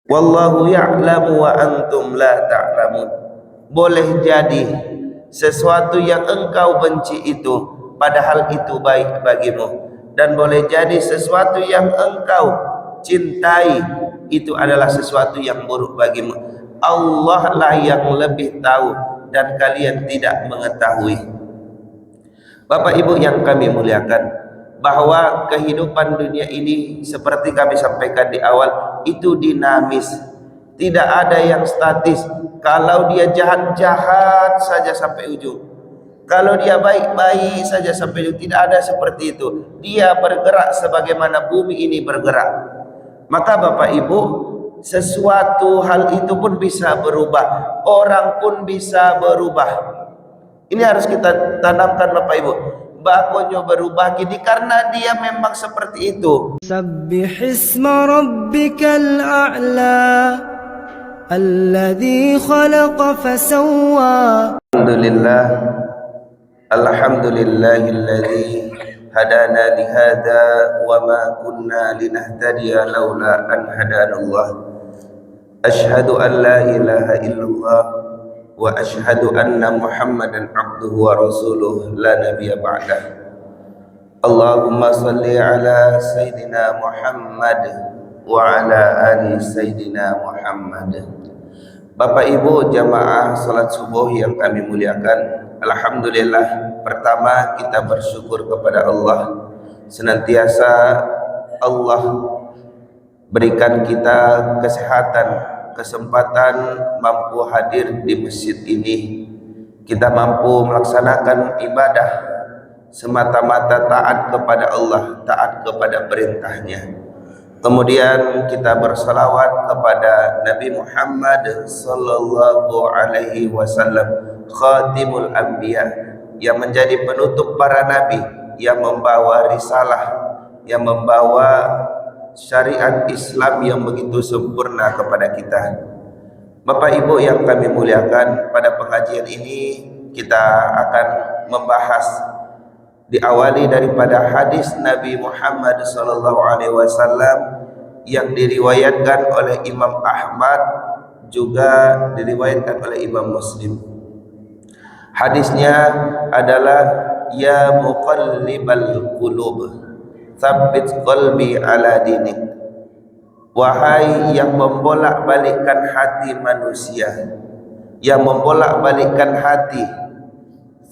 Wallahu ya'lamu wa antum la ta'lamun. Boleh jadi sesuatu yang engkau benci itu padahal itu baik bagimu, dan boleh jadi sesuatu yang engkau cintai itu adalah sesuatu yang buruk bagimu. Allah lah yang lebih tahu dan kalian tidak mengetahui. Bapak Ibu yang kami muliakan, bahwa kehidupan dunia ini seperti kami sampaikan di awal itu dinamis, tidak ada yang statis. Kalau dia jahat-jahat saja sampai ujung, kalau dia baik-baik saja sampai ujung, tidak ada seperti itu. Dia bergerak sebagaimana bumi ini bergerak. Maka Bapak Ibu, sesuatu hal itu pun bisa berubah, orang pun bisa berubah. Ini harus kita tanamkan Bapak Ibu. Bakonyo berubah gini karena dia memang seperti itu. Sabbihisma rabbikal a'la alladzi khalaqa fasawwa. Alhamdulillahilladzi hadana lihada wa ma kunna linahtadiya laula an hadanallah. Asyhadu an la ilaha illallah wa asyhadu anna Muhammadan abduhu wa rasuluh la nabiyya ba'dah. Allahumma salli ala Sayyidina Muhammad wa ala ali Sayyidina Muhammad. Bapak Ibu jamaah salat subuh yang kami muliakan, alhamdulillah, pertama kita bersyukur kepada Allah. Senantiasa Allah berikan kita kesehatan, kesempatan mampu hadir di masjid ini. Kita mampu melaksanakan ibadah semata-mata taat kepada Allah, taat kepada perintahnya. Kemudian kita bersalawat kepada Nabi Muhammad sallallahu alaihi wasallam, khatimul anbiya, yang menjadi penutup para nabi, yang membawa risalah, yang membawa syariat Islam yang begitu sempurna kepada kita. Bapak Ibu yang kami muliakan, pada pengajian ini kita akan membahas, diawali daripada hadis Nabi Muhammad sallallahu alaihi wasallam yang diriwayatkan oleh Imam Ahmad, juga diriwayatkan oleh Imam Muslim. Hadisnya adalah, ya muqallibal qulub tsabbit qalbi ala dinik. Wahai yang membolak-balikkan hati manusia, yang membolak-balikkan hati,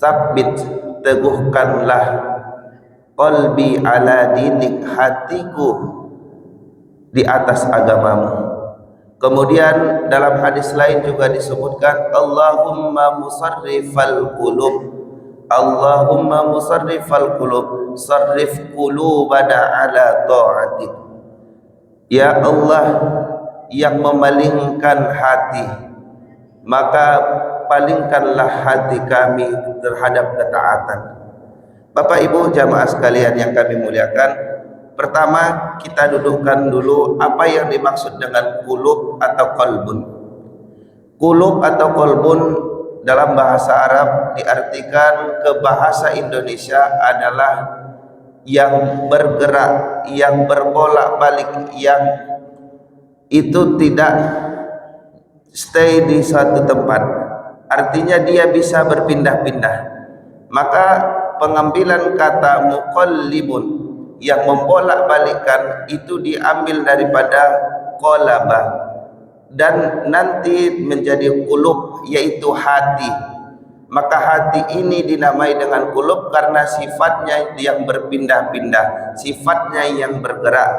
tsabbit, teguhkanlah, qalbi ala dinik, hatiku di atas agamamu. Kemudian dalam hadis lain juga disebutkan, Allahumma musarrifal qulub, Allahumma musarrifal qulub, sarrif qulubana ala ta'atik. Ya Allah yang memalingkan hati, maka palingkanlah hati kami terhadap ketaatan. Bapak Ibu jamaah sekalian yang kami muliakan, pertama kita dudukkan dulu apa yang dimaksud dengan qulub atau qalbun. Qulub atau qalbun dalam bahasa Arab diartikan ke bahasa Indonesia adalah yang bergerak, yang berbolak-balik, yang itu tidak stay di suatu tempat. Artinya dia bisa berpindah-pindah. Maka pengambilan kata muqallibun, yang membolak-balikkan, itu diambil daripada qalaba dan nanti menjadi qulub, yaitu hati. Maka hati ini dinamai dengan qulub karena sifatnya yang berpindah-pindah, sifatnya yang bergerak.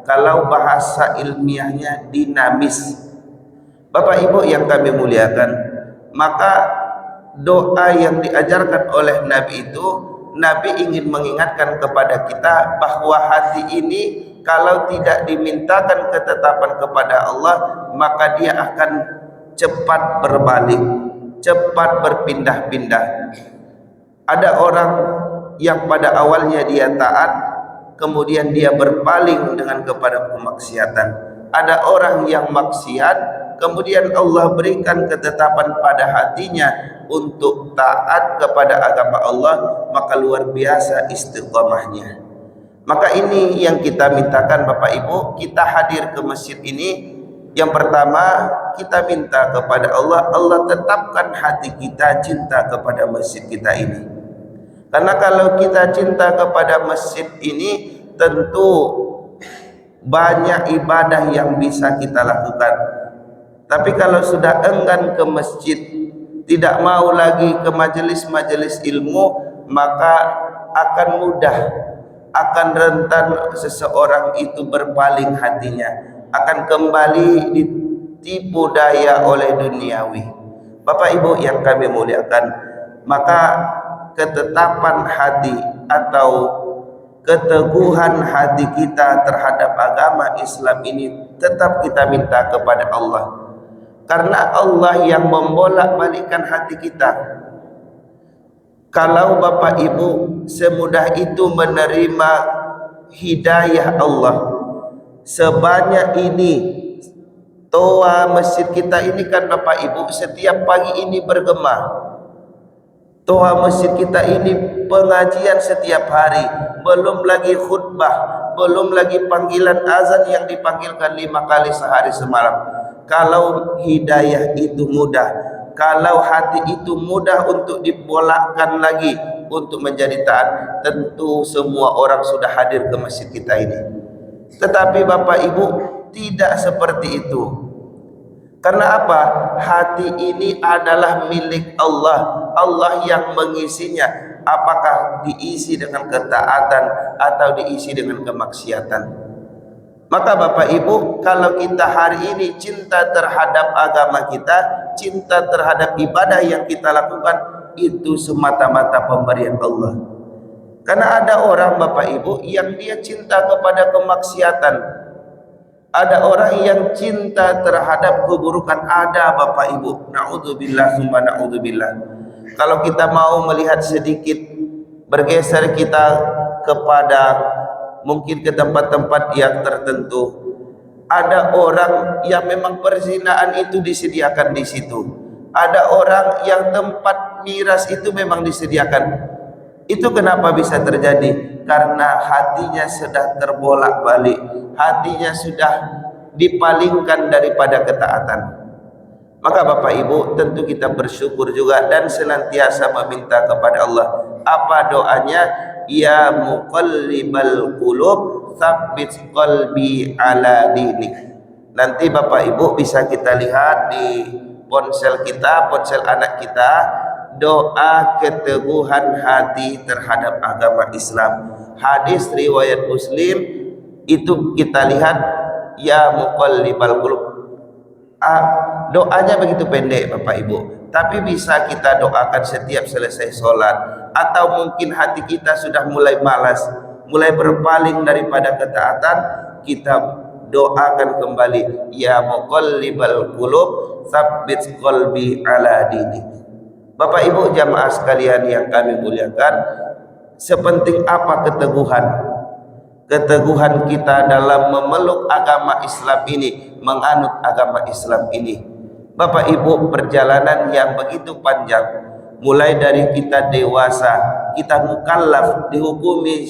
Kalau bahasa ilmiahnya dinamis. Bapak Ibu yang kami muliakan, maka doa yang diajarkan oleh Nabi itu, Nabi ingin mengingatkan kepada kita bahwa hati ini kalau tidak dimintakan ketetapan kepada Allah, maka dia akan cepat berbalik, cepat berpindah-pindah. Ada orang yang pada awalnya dia taat, kemudian dia berpaling dengan kepada kemaksiatan. Ada orang yang maksiat, kemudian Allah berikan ketetapan pada hatinya untuk taat kepada agama Allah, maka luar biasa istiqamahnya. Maka ini yang kita mintakan Bapak Ibu, kita hadir ke masjid ini Yang pertama, kita minta kepada Allah, Allah tetapkan hati kita cinta kepada masjid kita ini. Karena kalau kita cinta kepada masjid ini, tentu banyak ibadah yang bisa kita lakukan. Tapi kalau sudah enggan ke masjid, tidak mau lagi ke majelis-majelis ilmu, maka akan mudah, akan rentan seseorang itu berpaling hatinya, akan kembali ditipu daya oleh duniawi. Bapak Ibu yang kami muliakan, maka ketetapan hati atau keteguhan hati kita terhadap agama Islam ini tetap kita minta kepada Allah. Karena Allah yang membolak-balikkan hati kita. Kalau Bapak Ibu semudah itu menerima hidayah Allah, sebanyak ini toa masjid kita ini kan Bapak Ibu setiap pagi ini bergema. Toa masjid kita ini pengajian setiap hari, belum lagi khutbah, belum lagi panggilan azan yang dipanggilkan 5 kali sehari semalam. Kalau hidayah itu mudah, kalau hati itu mudah untuk dibolakkan lagi untuk menjadi taat, tentu semua orang sudah hadir ke masjid kita ini. Tetapi Bapak Ibu tidak seperti itu. Karena apa? Hati ini adalah milik Allah. Allah yang mengisinya. Apakah diisi dengan ketaatan atau diisi dengan kemaksiatan? Maka Bapak Ibu, kalau kita hari ini cinta terhadap agama kita, cinta terhadap ibadah yang kita lakukan, itu semata-mata pemberian Allah. Karena ada orang Bapak Ibu yang dia cinta kepada kemaksiatan. Ada orang yang cinta terhadap keburukan. Ada Bapak Ibu, na'udzubillah summa na'udzubillah. Kalau kita mau melihat sedikit, bergeser kita kepada mungkin ke tempat-tempat yang tertentu, ada orang yang memang perzinaan itu disediakan di situ. Ada orang yang tempat miras itu memang disediakan. Itu kenapa bisa terjadi? Karena hatinya sudah terbolak-balik, hatinya sudah dipalingkan daripada ketaatan. Maka Bapak Ibu tentu kita bersyukur juga dan senantiasa meminta kepada Allah. Apa doanya? Ya muqallibal qulub tsabbit qalbi ala dinik. Nanti Bapak Ibu bisa kita lihat di ponsel kita, ponsel anak kita, doa keteguhan hati terhadap agama Islam. Hadis riwayat Muslim itu kita lihat, ya muqallibal qulub. Doanya begitu pendek Bapak Ibu, tapi bisa kita doakan setiap selesai sholat. Atau mungkin hati kita sudah mulai malas, mulai berpaling daripada ketaatan, kita doakan kembali, ya muqallibal qulub tsabbit qalbi ala dinik. Bapak Ibu jamaah sekalian yang kami muliakan, sepenting apa keteguhan kita dalam memeluk agama Islam ini, menganut agama Islam ini. Bapak Ibu, perjalanan yang begitu panjang, mulai dari kita dewasa, kita mukallaf, dihukumi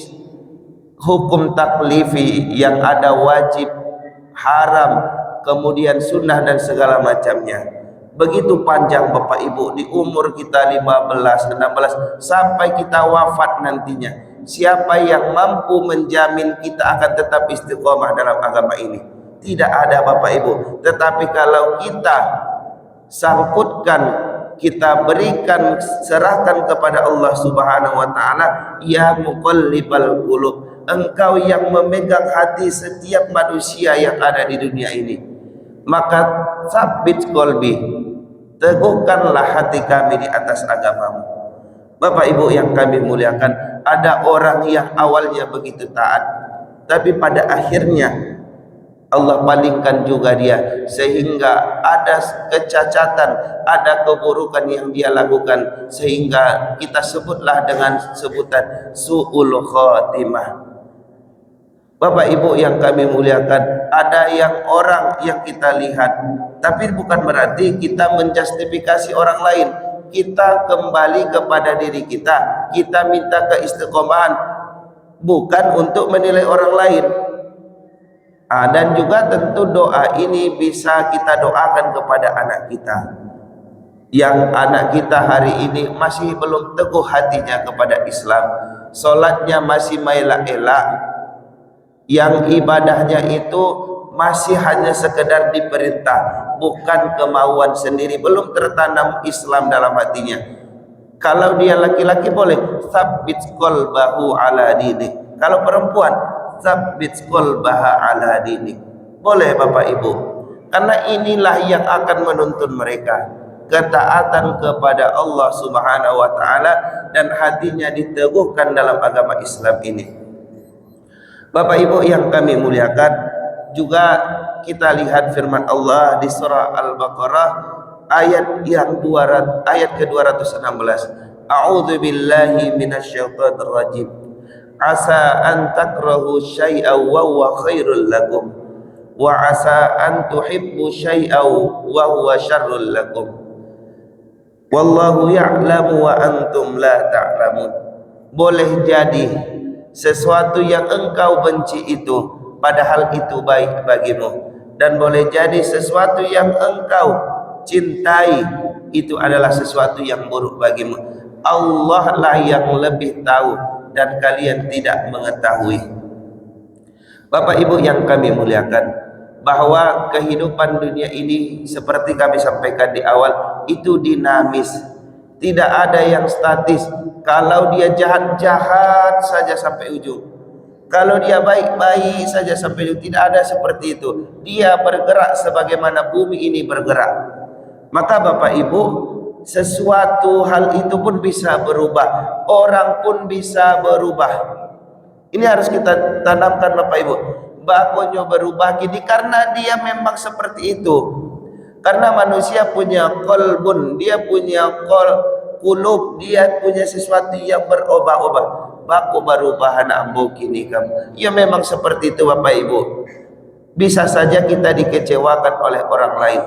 hukum taklifi yang ada wajib, haram, kemudian sunnah dan segala macamnya. Begitu panjang Bapak Ibu, di umur kita 15, 16 sampai kita wafat nantinya. Siapa yang mampu menjamin kita akan tetap istiqomah dalam agama ini? Tidak ada Bapak Ibu. Tetapi kalau kita sangkutkan, kita berikan, serahkan kepada Allah Subhanahu wa taala, ya muqallibal qulub, engkau yang memegang hati setiap manusia yang ada di dunia ini, maka tsabbit qalbi, teguhkanlah hati kami di atas agamamu. Bapak Ibu yang kami muliakan, ada orang yang awalnya begitu taat, tapi pada akhirnya Allah palingkan juga dia, sehingga ada kecacatan, ada keburukan yang dia lakukan, sehingga kita sebutlah dengan sebutan su'ul khatimah. Bapak Ibu yang kami muliakan, ada yang orang yang kita lihat, tapi bukan berarti kita menjustifikasi orang lain. Kita kembali kepada diri kita, kita minta keistiqomahan, bukan untuk menilai orang lain. Dan juga tentu doa ini bisa kita doakan kepada anak kita, yang anak kita hari ini masih belum teguh hatinya kepada Islam, solatnya masih elak-elak, yang ibadahnya itu masih hanya sekedar diperintah, bukan kemauan sendiri, belum tertanam Islam dalam hatinya. Kalau dia laki-laki boleh tsabbit qalbahu ala dinik, kalau perempuan tsabbit qalbaha ala dinik, boleh Bapak Ibu, karena inilah yang akan menuntun mereka ketaatan kepada Allah Subhanahu wa taala dan hatinya diteguhkan dalam agama Islam ini. Bapak Ibu yang kami muliakan, juga kita lihat firman Allah di surah Al-Baqarah ayat ayat ke-216. A'udzu billahi minasyaitonir rajim. Asa an takrahu syai'an wa huwa khairul lakum wa asa an tuhibbu syai'an wa huwa syarrul lakum. Wallahu ya'lamu wa antum la ta'lamun. Boleh jadi sesuatu yang engkau benci itu padahal itu baik bagimu, dan boleh jadi sesuatu yang engkau cintai itu adalah sesuatu yang buruk bagimu. Allah lah yang lebih tahu dan kalian tidak mengetahui. Bapak Ibu yang kami muliakan, bahwa kehidupan dunia ini seperti kami sampaikan di awal itu dinamis, tidak ada yang statis. Kalau dia jahat-jahat saja sampai ujung, kalau dia baik-baik saja sampai ujung, tidak ada seperti itu. Dia bergerak sebagaimana bumi ini bergerak. Maka Bapak Ibu, sesuatu hal itu pun bisa berubah, orang pun bisa berubah. Ini harus kita tanamkan Bapak Ibu. Bakonyo berubah gini karena dia memang seperti itu. Karena manusia punya kolbun, dia punya kulub, dia punya sesuatu yang berubah-ubah. Baku berubah anak ambo kini kamu. Ya memang seperti itu Bapak Ibu. Bisa saja kita dikecewakan oleh orang lain.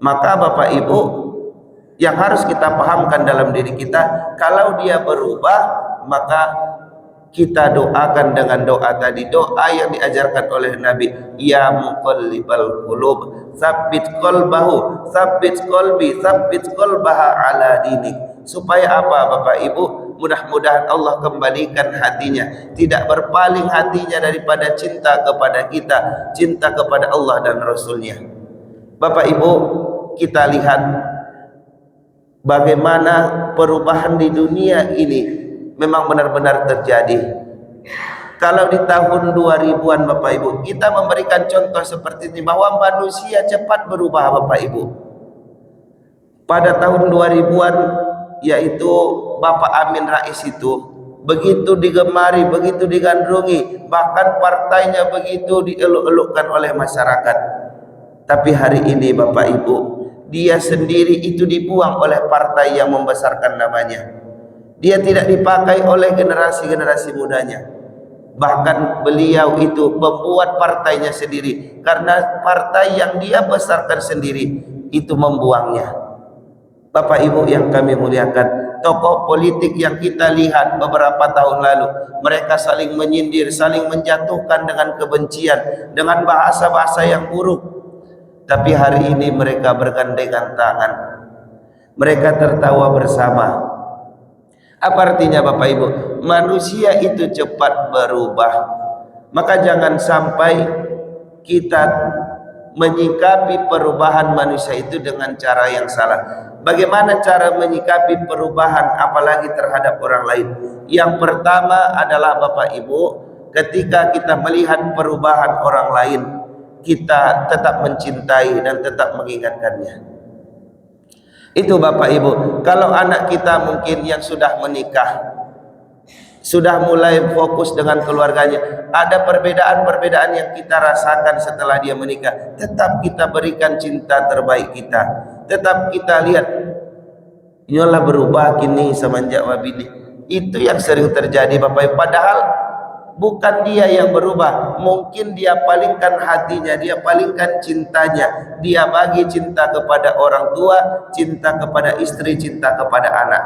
Maka Bapak Ibu, yang harus kita pahamkan dalam diri kita, kalau dia berubah, maka kita doakan dengan doa tadi, doa yang diajarkan oleh Nabi, ya muqallibal qulub tsabbit qalbahu, tsabbit qalbi, tsabbit qalbaha ala dinik. Supaya apa Bapak Ibu? Mudah-mudahan Allah kembalikan hatinya, tidak berpaling hatinya daripada cinta kepada kita, cinta kepada Allah dan Rasulnya. Bapak Ibu, kita lihat bagaimana perubahan di dunia ini memang benar-benar terjadi. Kalau di tahun 2000-an Bapak Ibu, kita memberikan contoh seperti ini, bahwa manusia cepat berubah Bapak Ibu. Pada tahun 2000-an, yaitu Bapak Amin Rais itu begitu digemari, begitu digandrungi, bahkan partainya begitu dieluk-elukkan oleh masyarakat. Tapi hari ini Bapak Ibu, dia sendiri itu dibuang oleh partai yang membesarkan namanya. Dia tidak dipakai oleh generasi-generasi mudanya. Bahkan beliau itu membuat partainya sendiri, karena partai yang dia besarkan sendiri itu membuangnya. Bapak Ibu yang kami muliakan, tokoh politik yang kita lihat beberapa tahun lalu, mereka saling menyindir, saling menjatuhkan dengan kebencian, dengan bahasa-bahasa yang buruk. Tapi hari ini mereka bergandengan tangan, mereka tertawa bersama. Apa artinya Bapak Ibu? Manusia itu cepat berubah. Maka jangan sampai kita menyikapi perubahan manusia itu dengan cara yang salah. Bagaimana cara menyikapi perubahan apalagi terhadap orang lain? Yang pertama adalah Bapak Ibu, ketika kita melihat perubahan orang lain, kita tetap mencintai dan tetap mengingatkannya. Itu Bapak Ibu. Kalau anak kita mungkin yang sudah menikah, sudah mulai fokus dengan keluarganya, ada perbedaan-perbedaan yang kita rasakan setelah dia menikah, tetap kita berikan cinta terbaik kita. Tetap kita lihat, inilah berubah kini semenjak wabini. Itu yang sering terjadi Bapak Ibu. Padahal bukan dia yang berubah, mungkin dia palingkan hatinya, dia palingkan cintanya, dia bagi cinta kepada orang tua, cinta kepada istri, cinta kepada anak.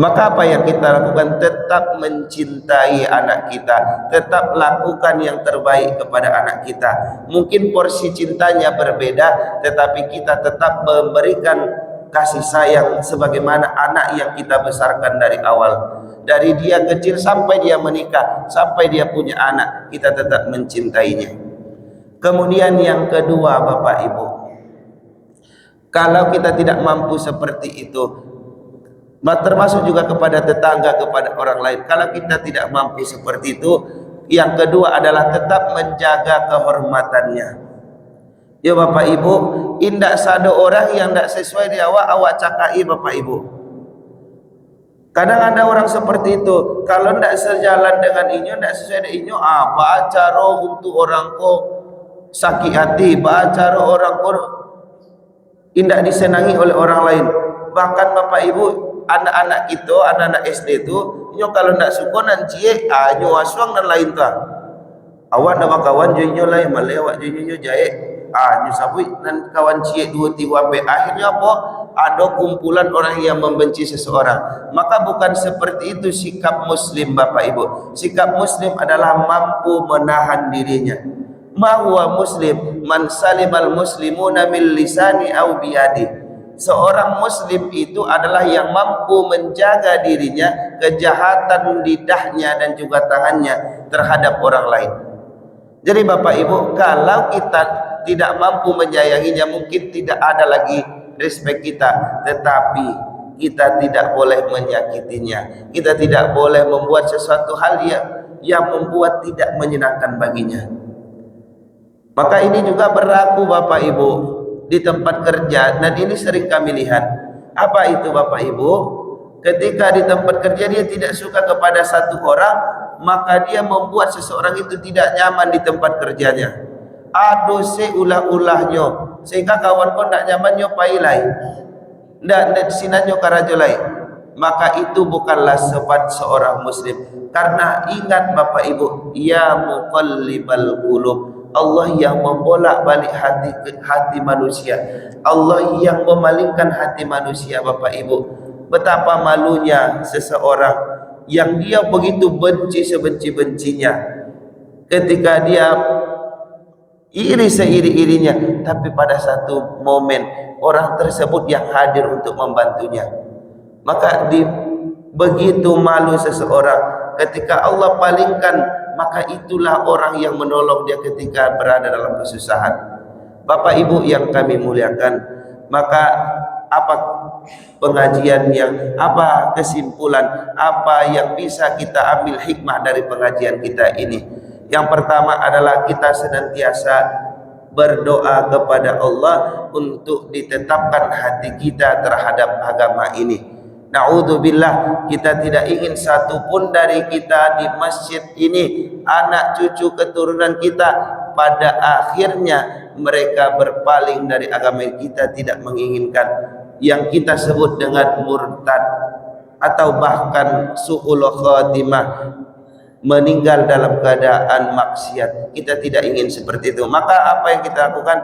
Maka apa yang kita lakukan? Tetap mencintai anak kita, tetap lakukan yang terbaik kepada anak kita. Mungkin porsi cintanya berbeda, tetapi kita tetap memberikan kasih sayang sebagaimana anak yang kita besarkan dari awal. Dari dia kecil sampai dia menikah, sampai dia punya anak, kita tetap mencintainya. Kemudian yang kedua, Bapak Ibu, kalau kita tidak mampu seperti itu, termasuk juga kepada tetangga, kepada orang lain, kalau kita tidak mampu seperti itu, yang kedua adalah tetap menjaga kehormatannya. Ya Bapak Ibu, indak sado orang yang tidak sesuai di awak cakai Bapak Ibu. Kadang ada orang seperti itu, kalau tidak sejalan dengan inyo, tidak sesuai dengan inyo, baca untuk orang ko sakit hati, baca orang ko indak disenangi oleh orang lain. Bahkan Bapak Ibu, anak-anak kita, anak-anak SD itu, nyo kalau ndak suka nanti nyo aswang dan lain tu. Awak nama kawan nyo lain, malai awak nyo jae. Nyo sabui nan kawan cie dua tiga pe. Akhirnya apa? Ada kumpulan orang yang membenci seseorang. Maka bukan seperti itu sikap Muslim, Bapak Ibu. Sikap Muslim adalah mampu menahan dirinya. Ma huwa muslim man salimal muslimuna min lisani aw biyadi. Seorang muslim itu adalah yang mampu menjaga dirinya, kejahatan lidahnya dan juga tangannya terhadap orang lain. Jadi Bapak Ibu, kalau kita tidak mampu menyayanginya, mungkin tidak ada lagi respek kita, tetapi kita tidak boleh menyakitinya. Kita tidak boleh membuat sesuatu hal yang membuat tidak menyenangkan baginya. Maka ini juga berlaku Bapak Ibu di tempat kerja, dan ini sering kami lihat. Apa itu Bapak Ibu? Ketika di tempat kerja dia tidak suka kepada satu orang, maka dia membuat seseorang itu tidak nyaman di tempat kerjanya. Aduh seulah-ulahnya, sehingga kawan kau tidak nyamannya pailai, tidak sinanyo karajolai. Maka itu bukanlah sifat seorang muslim. Karena ingat Bapak Ibu, ya muqallibal qulub, Allah yang membolak-balik hati manusia, Allah yang memalingkan hati manusia. Bapak Ibu, betapa malunya seseorang yang dia begitu benci sebenci-bencinya, ketika dia iri seiri-irinya, tapi pada satu momen orang tersebut yang hadir untuk membantunya. Maka begitu malu seseorang ketika Allah palingkan, maka itulah orang yang menolong dia ketika berada dalam kesusahan. Bapak Ibu yang kami muliakan, maka apa pengajian apa kesimpulan, apa yang bisa kita ambil hikmah dari pengajian kita ini? Yang pertama adalah kita senantiasa berdoa kepada Allah untuk ditetapkan hati kita terhadap agama ini. Na'udzubillah, kita tidak ingin satu pun dari kita di masjid ini, anak cucu keturunan kita, pada akhirnya mereka berpaling dari agama kita, tidak menginginkan yang kita sebut dengan murtad atau bahkan su'ul khatimah, meninggal dalam keadaan maksiat. Kita tidak ingin seperti itu. Maka apa yang kita lakukan?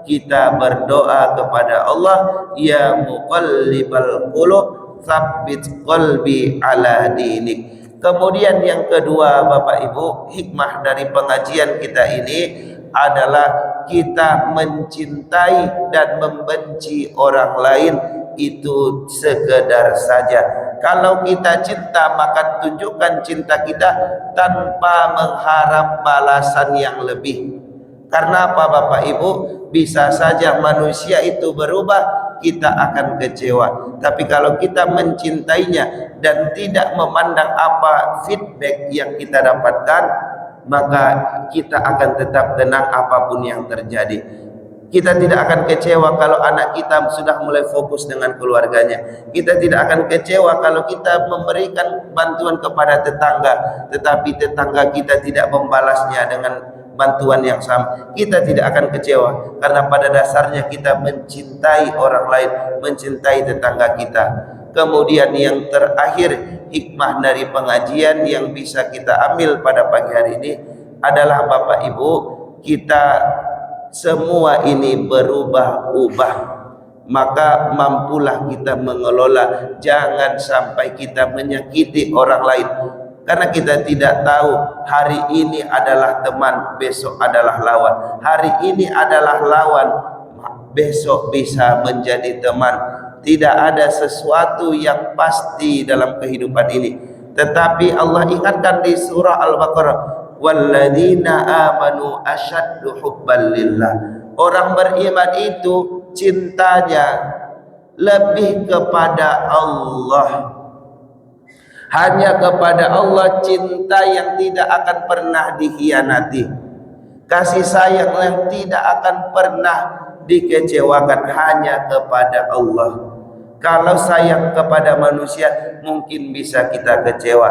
Kita berdoa kepada Allah, ya muqallibal qulub tsabbit qalbi ala dinik. Kemudian yang kedua Bapak Ibu, hikmah dari pengajian kita ini adalah kita mencintai dan membenci orang lain itu sekedar saja. Kalau kita cinta, maka tunjukkan cinta kita tanpa mengharap balasan yang lebih. Karena apa Bapak Ibu? Bisa saja manusia itu berubah, kita akan kecewa. Tapi kalau kita mencintainya dan tidak memandang apa feedback yang kita dapatkan, maka kita akan tetap tenang apapun yang terjadi. Kita tidak akan kecewa kalau anak kita sudah mulai fokus dengan keluarganya. Kita tidak akan kecewa kalau kita memberikan bantuan kepada tetangga, tetapi tetangga kita tidak membalasnya dengan bantuan yang sama. Kita tidak akan kecewa karena pada dasarnya kita mencintai orang lain, mencintai tetangga kita. Kemudian yang terakhir, hikmah dari pengajian yang bisa kita ambil pada pagi hari ini adalah Bapak Ibu, kita semua ini berubah-ubah. maka mampulah kita mengelola. Jangan sampai kita menyakiti orang lain, karena kita tidak tahu hari ini adalah teman, besok adalah lawan. Hari ini adalah lawan, besok bisa menjadi teman. Tidak ada sesuatu yang pasti dalam kehidupan ini. Tetapi Allah ingatkan di surah Al-Baqarah, walladzina amanu asyaddu hubban lillah. Orang beriman itu cintanya lebih kepada Allah. Hanya kepada Allah, cinta yang tidak akan pernah dikhianati, kasih sayang yang tidak akan pernah dikecewakan, hanya kepada Allah. Kalau sayang kepada manusia mungkin bisa kita kecewa,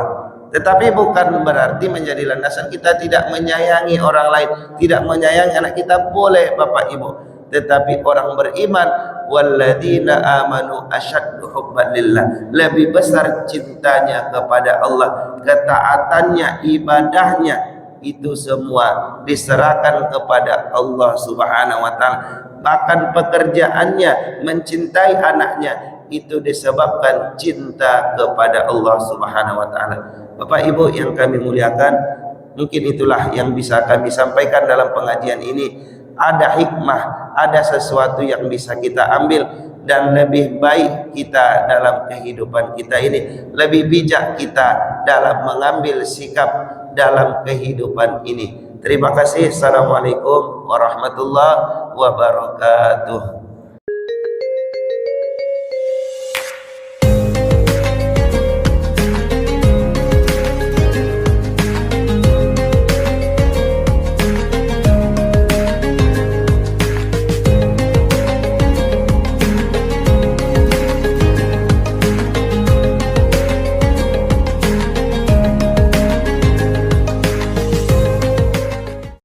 tetapi bukan berarti menjadi landasan kita tidak menyayangi orang lain, tidak menyayangi anak kita. Boleh Bapak Ibu, tetapi orang beriman, walladzina amanu asyaddu hubban lillah, lebih besar cintanya kepada Allah, ketaatannya, ibadahnya, itu semua diserahkan kepada Allah Subhanahu wa taala. Bahkan pekerjaannya, mencintai anaknya, itu disebabkan cinta kepada Allah Subhanahu wa taala. Bapak Ibu yang kami muliakan, mungkin itulah yang bisa kami sampaikan dalam pengajian ini. Ada hikmah, ada sesuatu yang bisa kita ambil, dan lebih baik kita dalam kehidupan kita ini, lebih bijak kita dalam mengambil sikap dalam kehidupan ini. Terima kasih. Assalamualaikum warahmatullahi wabarakatuh.